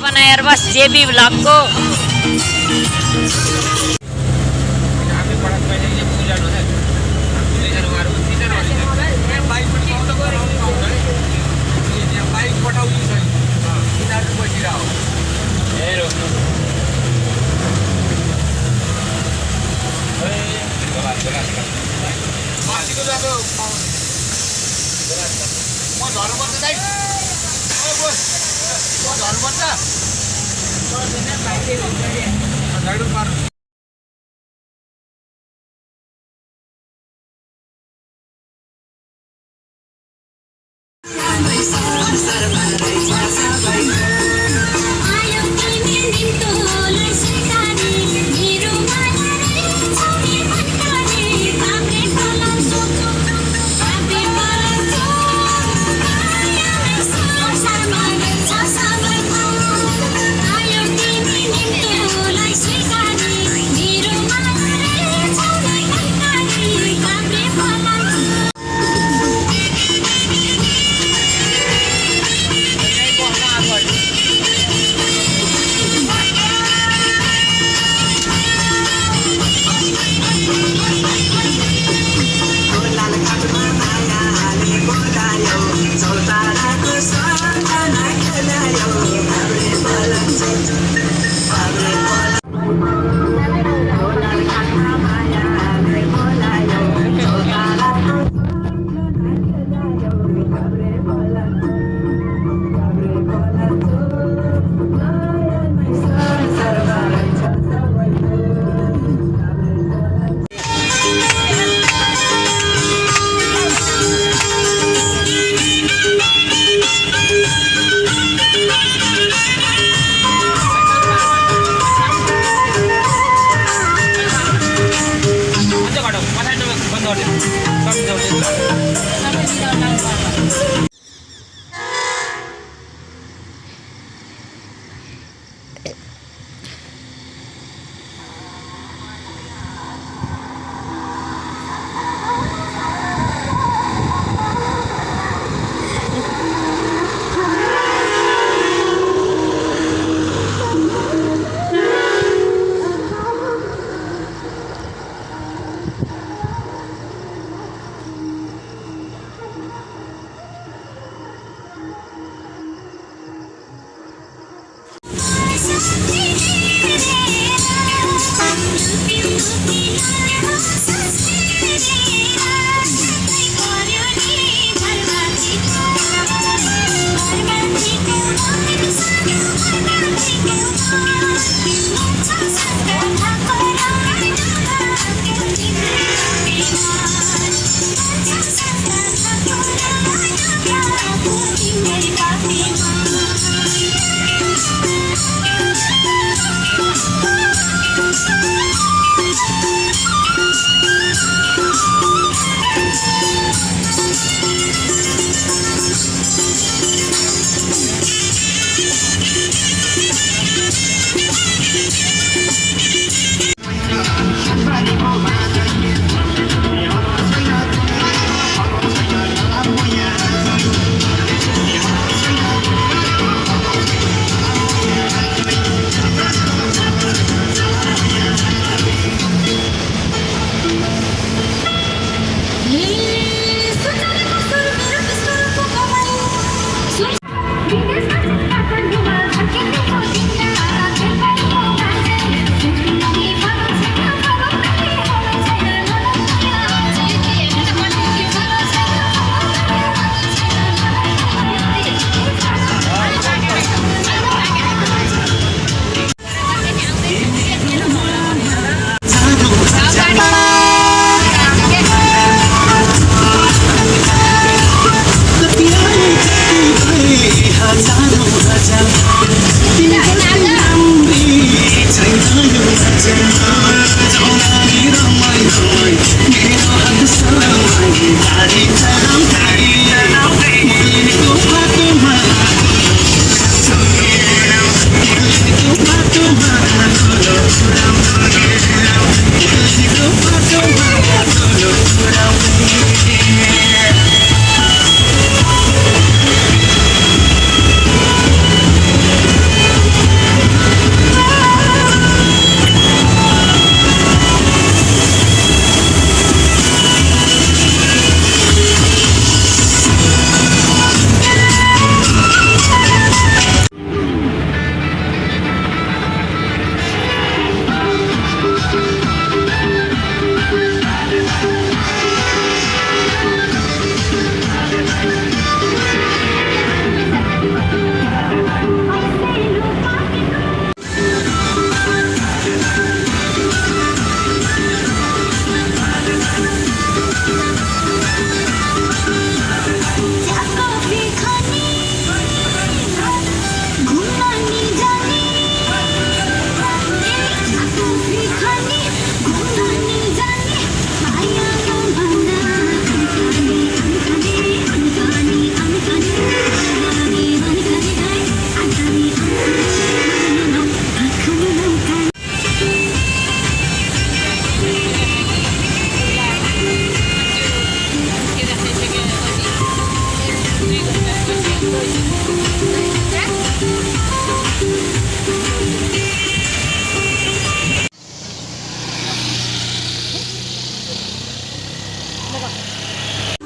बनाएर बस जेबी ब्लगको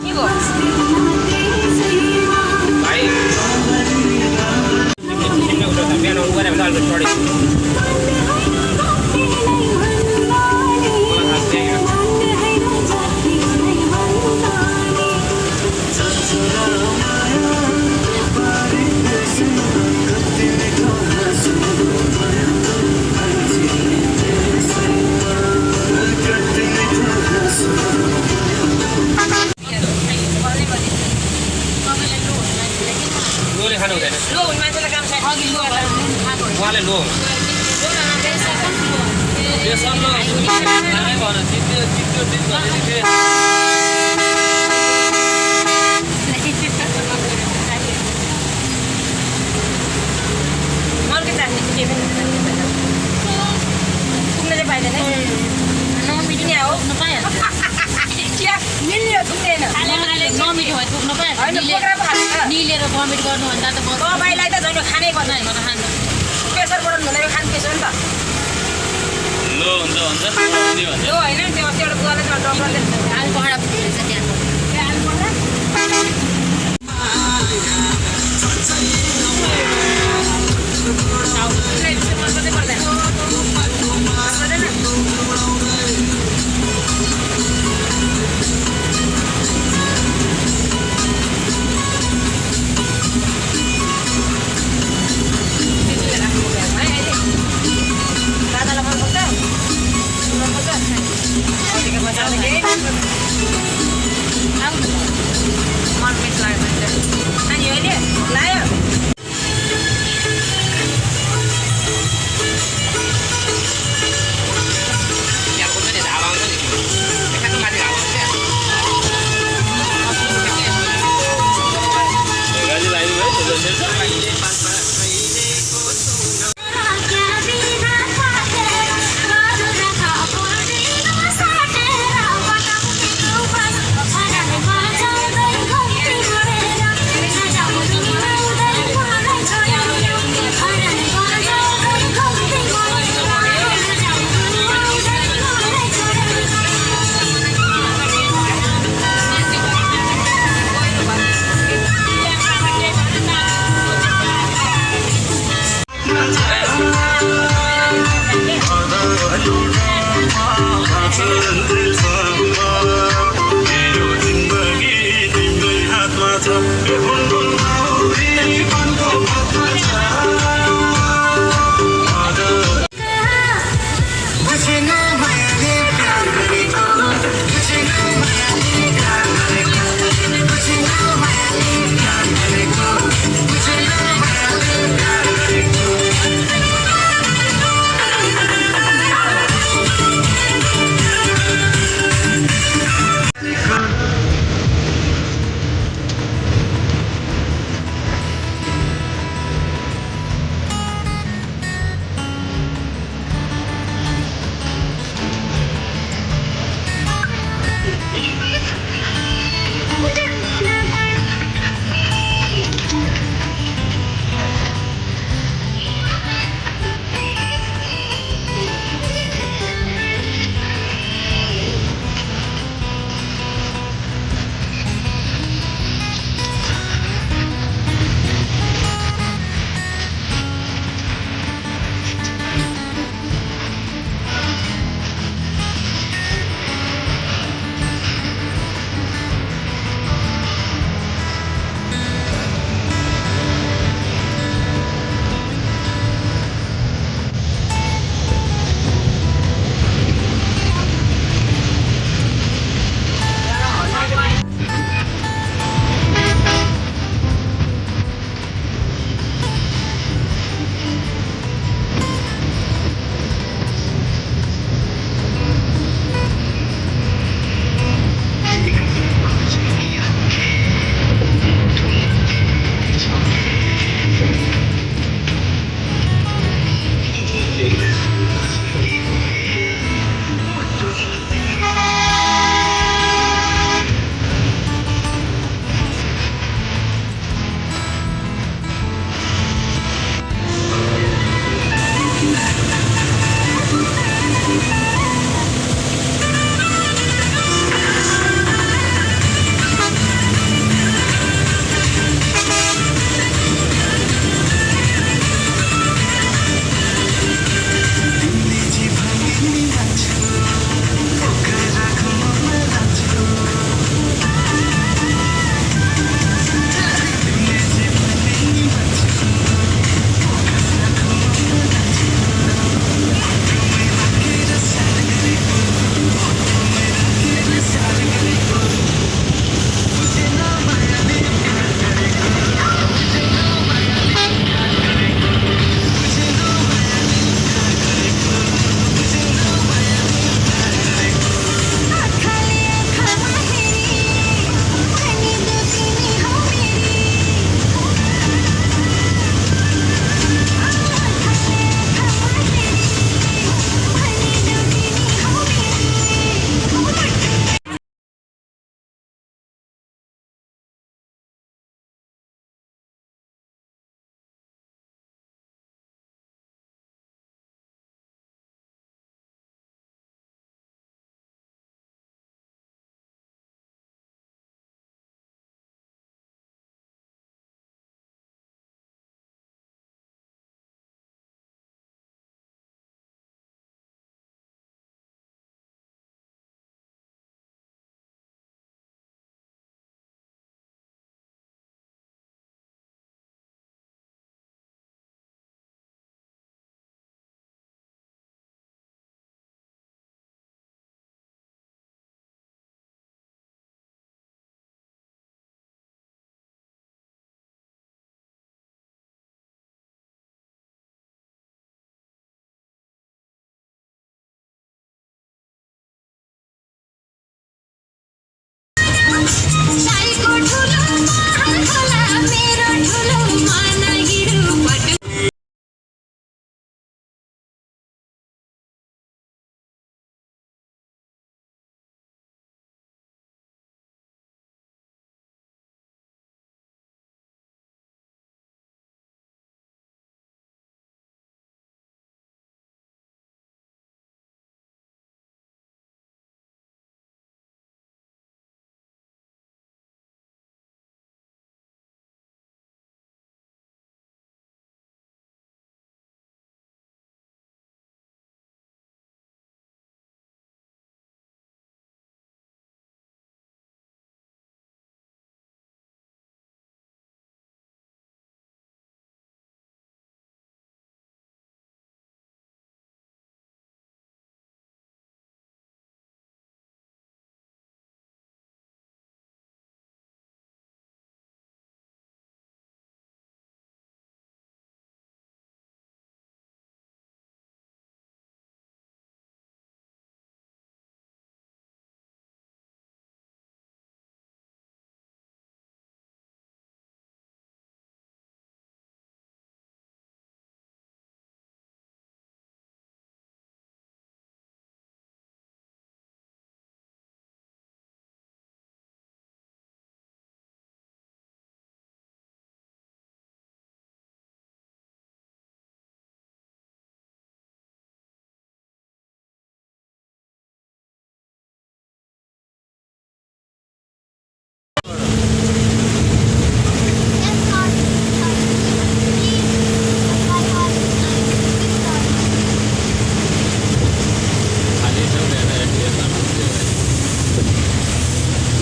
이거 लोले खानु हुँदैन लो मान्छेले काम छैन अघि लो उहाँले लो त्यो सब लो नामै भन जित्यो जित्यो जित्यो मर्के चाख्ने के पनि पुग्न चाहिँ पाइँदैन नमिटिने हो मिल्यो पुग्दैन नमिठो भए पुग्नु होइन पोखरा पो खान्छ निलेर भमिट गर्नुभन्दा त तपाईँलाई त झन् खानै पर्छ प्रेसर बढाउनु हुँदैन खानु त्यसो नि त लो हुन्छ हुन्छ यो होइन त्यो अस्ति एउटा बुवाले डक्टरले आलु पहाडा पुग्दैछ त्यहाँ दादालाई मनपर्छ मनपर्छ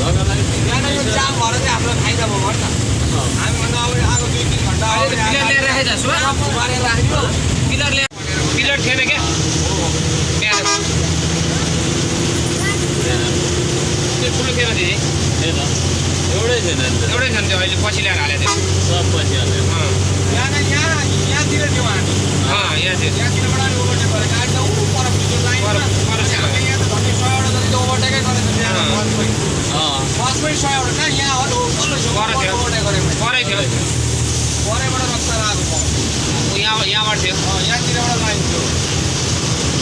यहाँ यो जाम भएर चाहिँ हामीलाई फाइदा भयो नि त हामीभन्दा अगाडि आएको 2-3 घन्टा अगाडि पिलर लिएर राखेको छ सुमा उमारेर राख्यो पिलर थिएन क्या त्यहाँ त्यो ठुलो थिएन दिदी एउटै छैन एउटै छ नि त्यो अहिले पछि ल्याएर हालेको थियो सब पछि हाल्यो यहाँतिर थियो हामी यहाँ थियो यहाँतिरबाट अनि ओभरटेक गरेको गाडी त ऊ पर त्यो लाइनमा पर छ। हामी यहाँ त झन्डै 100 वटा जति त ओभरटेकै गरेको छ यहाँ बसमै बसमै 100 वटा कहाँ यहाँ हो पल्लो छेउ पर थियो ओभरटेक गरेको परै थियो परेबाट रस्ता लागेको छ यहाँबाट थियो यहाँतिरबाट लाइन थियो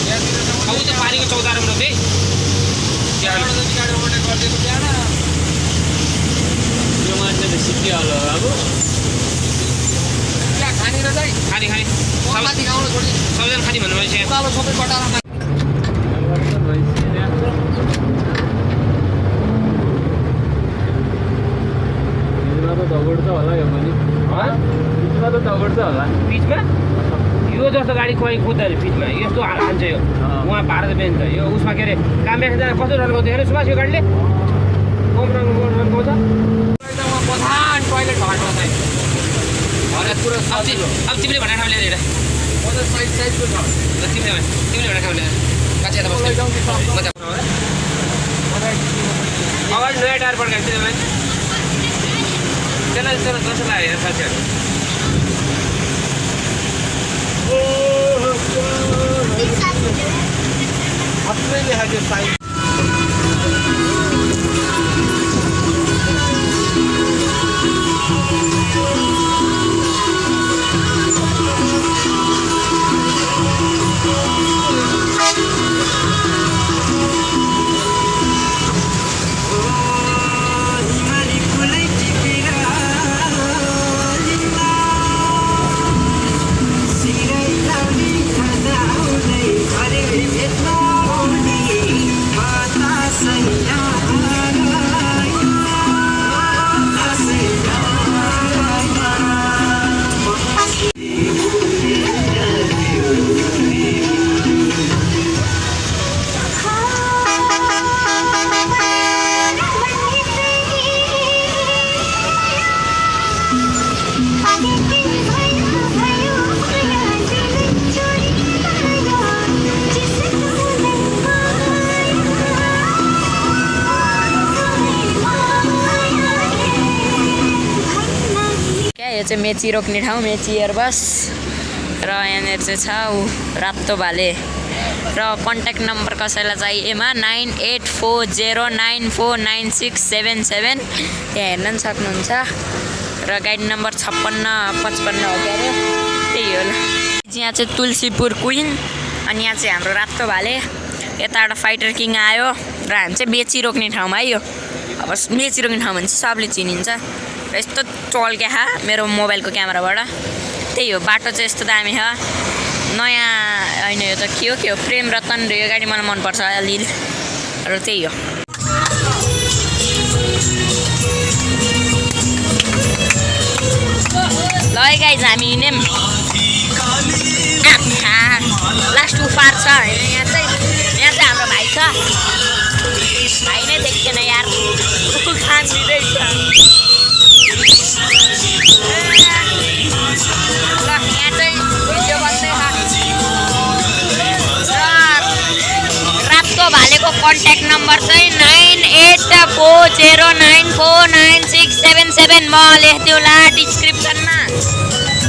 यहाँतिर अब त्यो पानीको चौतारोमा थिएँ त्यहाँबाट जति गाडी ओभरटेक गरिदिएको त्यहाँ यो मान्छेले सिकिहाल्यो अब त्यहाँ खानेर चाहिँ खाने माथि गाउँले छोडी सबैजना खाने भन्नु मैले चाहिँ उकालो सबै कटाएर दगुड्छ होला यो पनि बिचमा त दगुड्छ होला बिचमा यो जस्तो गाडी कहीँ कुद्दैन बिचमा यस्तो हान्छ यो उहाँ भारत बेन्छ यो उसमा के अरे काम राख्दा कस्तो रन्काउँछ हेर्नु सुभाष यो गाडीले कम रन्काउँछ बधान टोइलेट घाटमा चाहिँ हरेक कुरा अब तिमीले भनेर ठाउँ ल्याएर मजा साइजको छ तिमीले भनेर ठाउँ ल्याएर काँची यता बस्दै मजा अगाडि नयाँ टायर पड्काएको थियो त्यसलाई जस्तो लाग्यो हेर साथीहरू हत्रै लेखाएको साइज यो चाहिँ मेची रोक्ने ठाउँ मेची एयरबस र यहाँनिर चाहिँ छ ऊ रातो भाले र कन्ट्याक्ट नम्बर कसैलाई चाहिएमा 9840949677 त्यहाँ हेर्न पनि सक्नुहुन्छ र गाडी नम्बर 5655 हो क्या अरे त्यही हो ल यहाँ चाहिँ तुलसीपुर क्विन अनि यहाँ चाहिँ हाम्रो रातो भाले यताबाट फाइटर किङ आयो र हामी चाहिँ मेची रोक्ने ठाउँमा आयो अब मेची रोक्ने ठाउँ भने चाहिँ सबले चिनिन्छ र यस्तो चल्क्या खा मेरो मोबाइलको क्यामेराबाट त्यही हो बाटो चाहिँ यस्तो दामी छ नयाँ होइन यो त के हो प्रेम रतन र यो गाडी मलाई मनपर्छ अलिअलि र त्यही हो ल गाइज हामी हिँड्यौँ लास्ट उफार छ होइन यहाँ चाहिँ हाम्रो भाइ छ भाइ नै देख्दैन यार खान दिँदैछ यहाँ चाहिँ भिडियो बन्दैछ रातो भालेको कन्ट्याक्ट नम्बर चाहिँ 9840949677 म लेख्दिउँ ला डिस्क्रिप्सनमा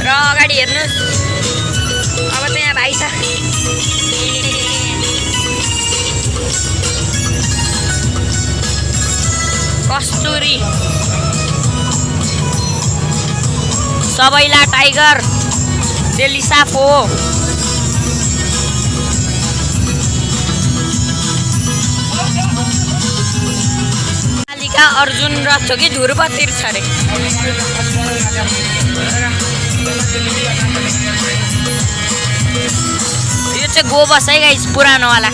र अगाडि हेर्नुहोस् अब चाहिँ यहाँ भाइ छ कस्तुरी सबैला टाइगर डेलिसाफो मालिका अर्जुन र कि ध्रुव तीर्थ अरे यो चाहिँ गोबस है गाइस पुरानोवाला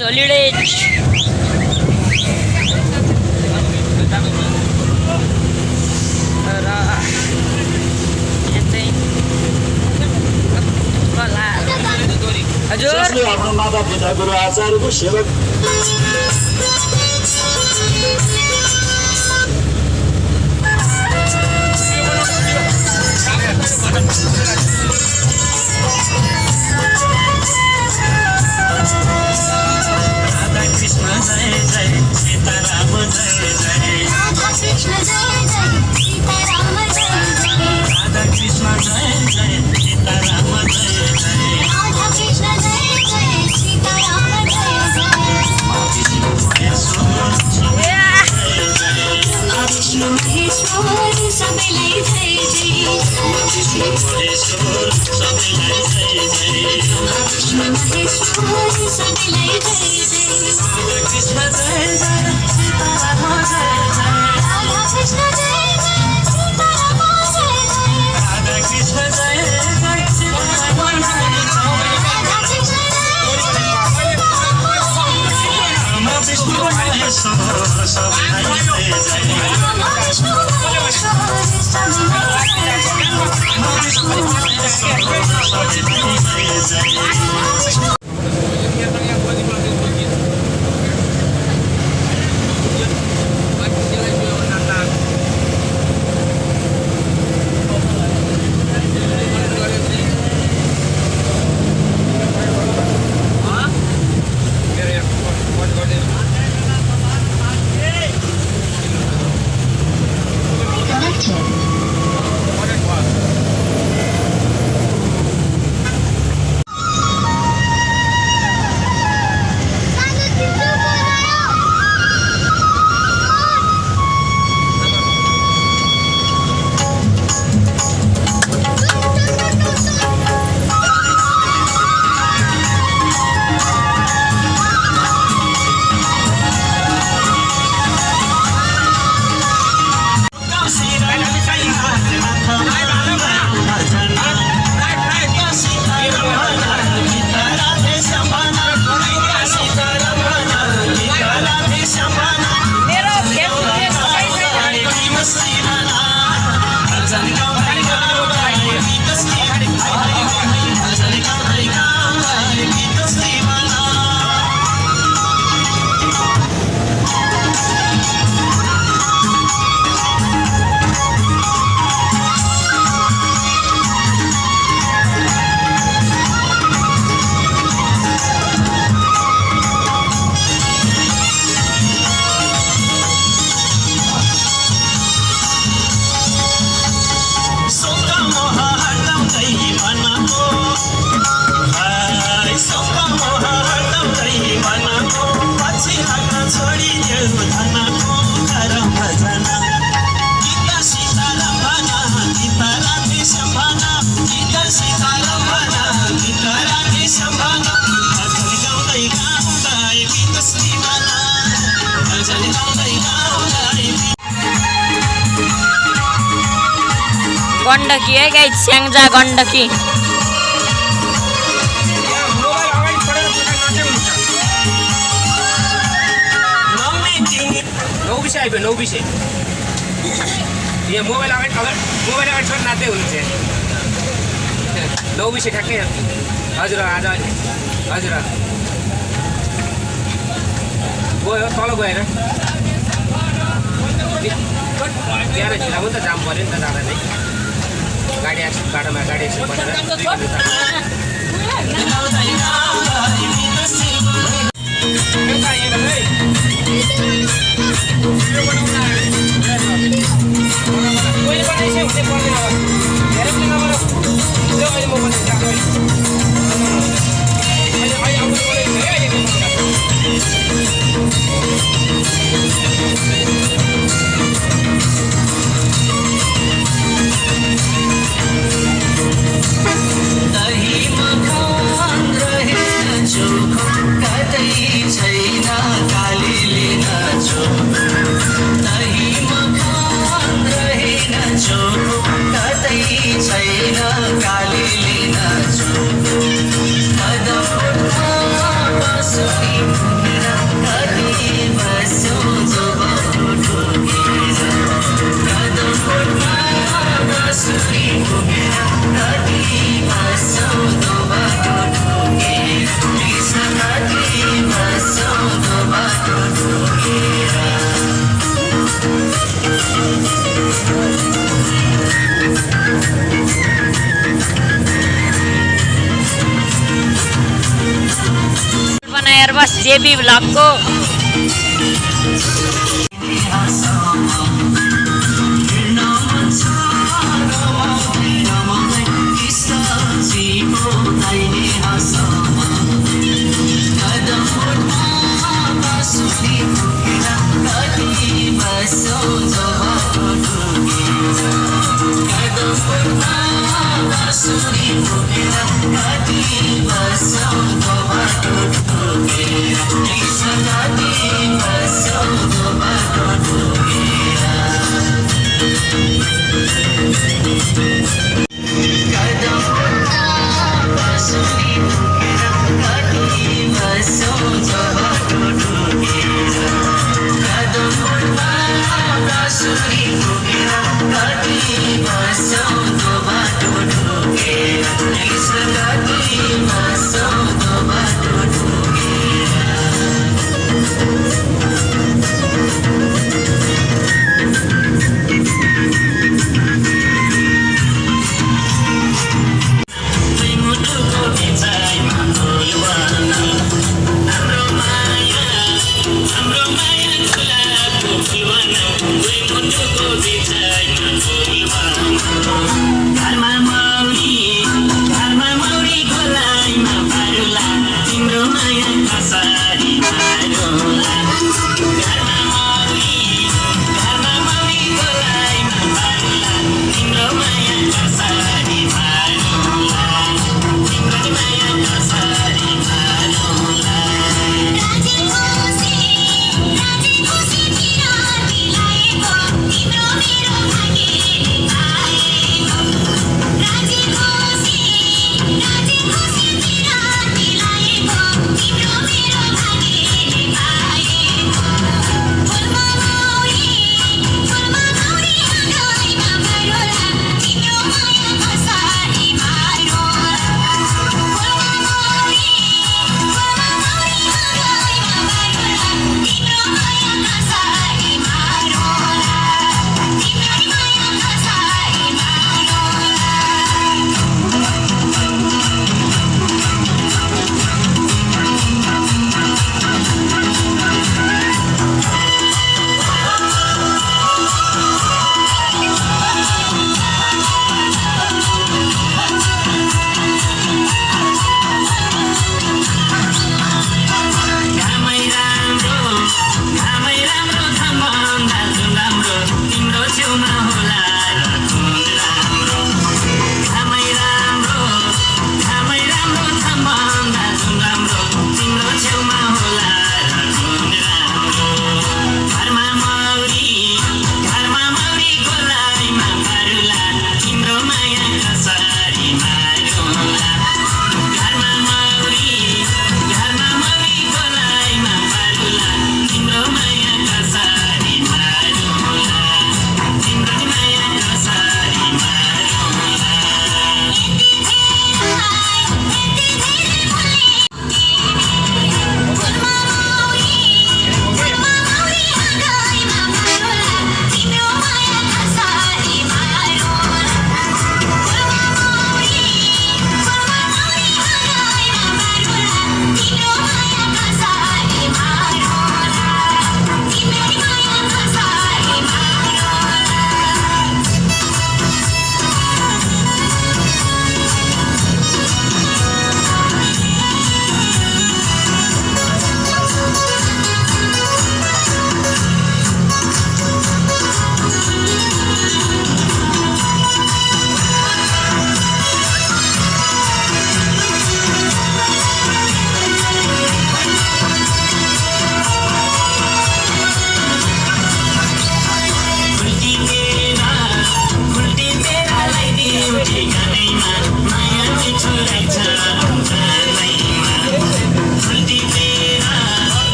सोलिडेज र यहाँ चाहिँ कला हजुर जसले आफ्नो माता पिता गुरु आचार्यको सेवक राधा कृष्ण जय जय सीताराम जय जय राधा कृष्ण जय जय सीताराम जय जय राधा कृष्ण जय जय सीताराम जय जय राधा कृष्ण जय जय सीताराम जय जय विष्णु महेश्वर सबैलाई जय जय विष्णु महेश्वर सबैलाई जय जय विष्णु महेश्वर सबैलाई जय जय राधा कृष्ण जय जय सीताराम जय जय राधा कृष्ण जय जय सीताराम जय जय राधा कृष्ण जय जय सीताराम जय जय राधा कृष्ण जय विष्णु महेश्वर सबैलाई जय जय विष्णु महेश्वर सबैलाई जय जय विष्णु महेश्वर सबैलाई जय जय गण्डकी है गाइस स्याङ्जा गण्डकी नौ विषय यहाँ मोबाइल अगाडि छोडेर नाच्दै हुनुहुन्छ नौ विषय ठ्याक्कै हजुर आज हजुर गयो तल गएर बिहान ढिला पनि त जाम पऱ्यो नि त जाँदा नै गाडी बाटोमा गाडी छैन बनाएर बस JB ब्लगको Please look at me, my soul,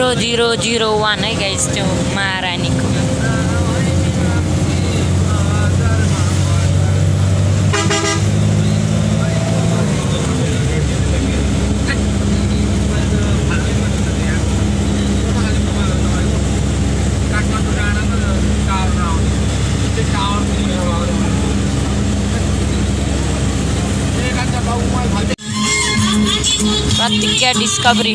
0001 है गाइस त्यो महारानीको। प्रतिज्ञा डिस्कभरी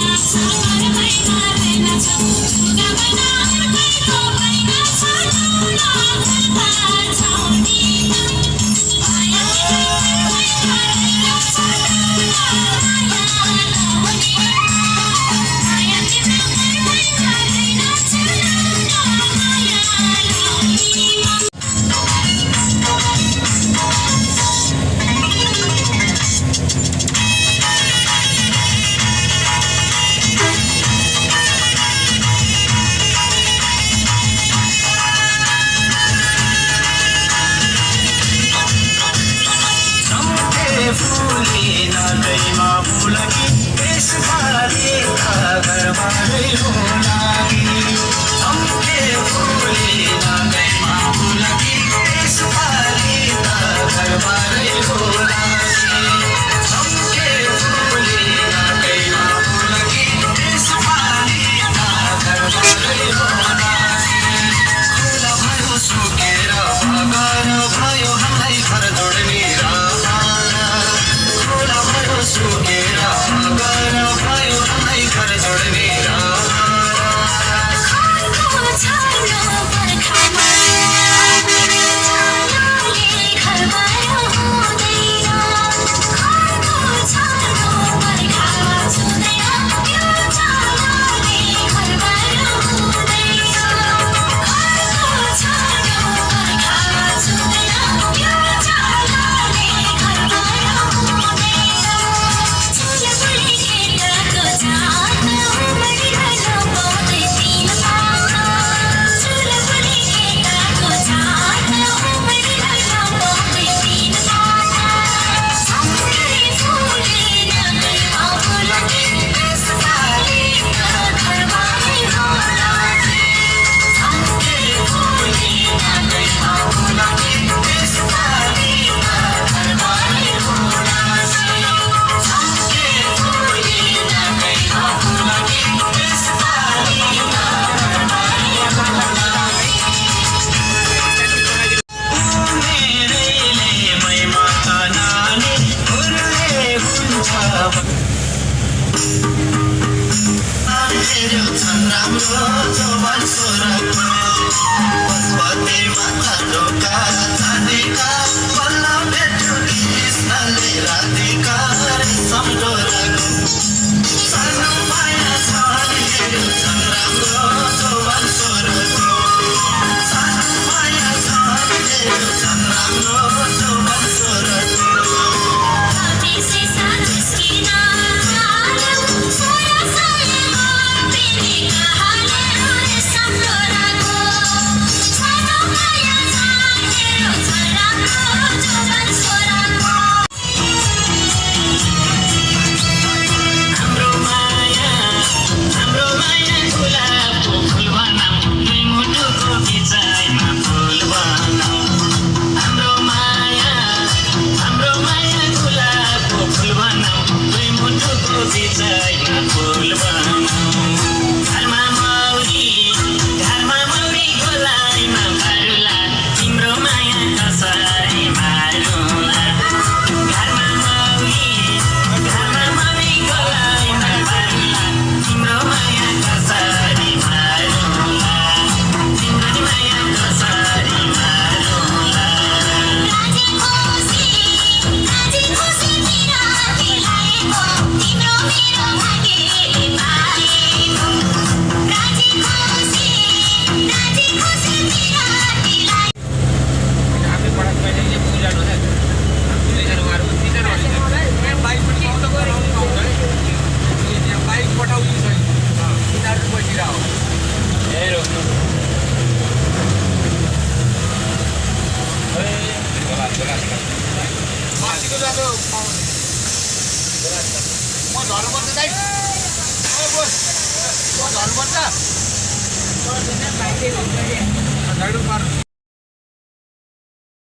म झर्नुपर्छ दाइ भन्नुपर्छ झगडा पार्नु